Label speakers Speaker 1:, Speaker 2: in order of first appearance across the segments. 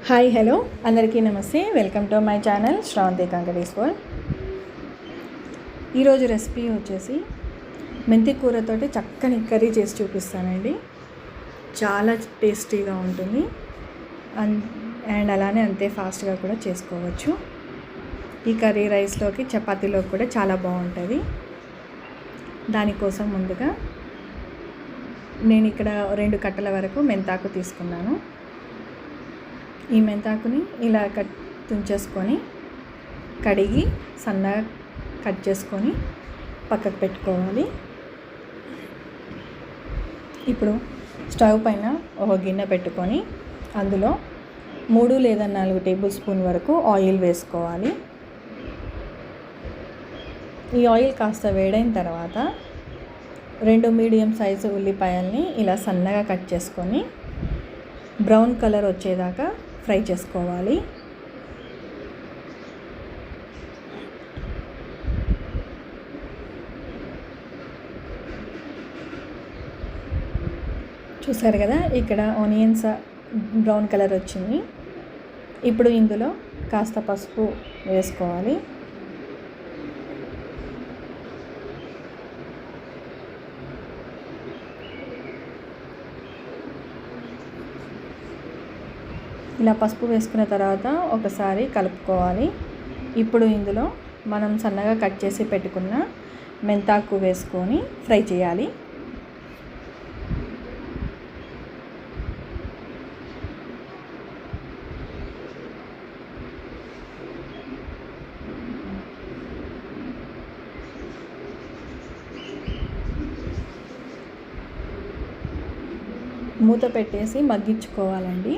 Speaker 1: Hi hello అందరికీ నమస్తే. Welcome to my channel Sravanthi కంకరీస్ వరల్డ్. ఈరోజు రెసిపీ వచ్చేసి మెంతి కూరతోటి చక్కని కర్రీ చేసి చూపిస్తానండి. చాలా టేస్టీగా ఉంటుంది అండ్ అలానే అంతే ఫాస్ట్గా కూడా చేసుకోవచ్చు. ఈ కర్రీ రైస్లోకి చపాతీలోకి కూడా చాలా బాగుంటుంది. దానికోసం ముందుగా నేను ఇక్కడ 2 కట్టల వరకు మెంతాకు తీసుకున్నాను. ఈ మెంతాకుని ఇలా తుంచేసుకొని కడిగి సన్నగా కట్ చేసుకొని పక్కకు పెట్టుకోవాలి. ఇప్పుడు స్టవ్ పైన ఒక గిన్నె పెట్టుకొని అందులో 3 లేదా 4 టేబుల్ స్పూన్ వరకు ఆయిల్ వేసుకోవాలి. ఈ ఆయిల్ కాస్త వేడైన తర్వాత 2 మీడియం సైజు ఉల్లిపాయల్ని ఇలా సన్నగా కట్ చేసుకొని బ్రౌన్ కలర్ వచ్చేదాకా ఫ్రై చేసుకోవాలి. చూసారు కదా, ఇక్కడ ఆనియన్స్ బ్రౌన్ కలర్ వచ్చింది. ఇప్పుడు ఇందులో కాస్త పసుపు వేసుకోవాలి. ఇలా పసుపు వేసుకున్న తర్వాత ఒకసారి కలుపుకోవాలి. ఇప్పుడు ఇందులో మనం సన్నగా కట్ చేసి పెట్టుకున్న మెంతాకు వేసుకొని ఫ్రై చేయాలి. మూత పెట్టేసి మగ్గించుకోవాలండి.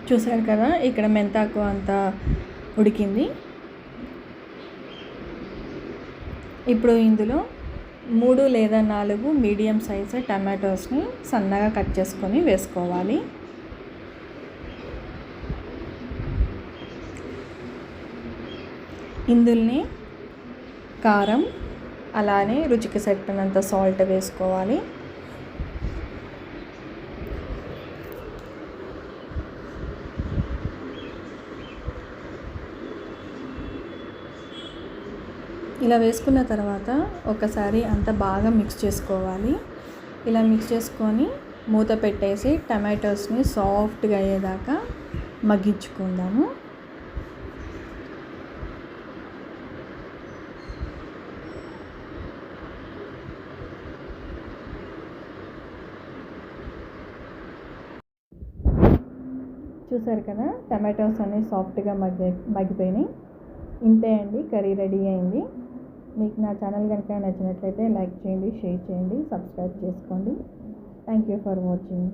Speaker 1: చూసారు కదా, ఇక్కడ మెంతాకు అంతా ఉడికింది. ఇప్పుడు ఇందులో 3 లేదా 4 మీడియం సైజు టమాటోస్ని సన్నగా కట్ చేసుకొని వేసుకోవాలి. ఇందులోనే కారం అలానే రుచికి సరిపడినంత సాల్ట్ వేసుకోవాలి. ఇలా వేసుకున్న తర్వాత ఒకసారి అంతా బాగా మిక్స్ చేసుకోవాలి. ఇలా మిక్స్ చేసుకొని మూత పెట్టేసి టమాటోస్ని సాఫ్ట్గా అయ్యేదాకా మగ్గించుకుందాము. చూసారు కదా, టమాటోస్ అన్నీ సాఫ్ట్గా మగ్గిపోయినాయి. ఇంతే అండి, కర్రీ రెడీ అయింది. మీకు నా ఛానల్ కనుక నచ్చినట్లయితే లైక్ చేయండి, షేర్ చేయండి, సబ్స్క్రైబ్ చేసుకోండి. Thank you for watching.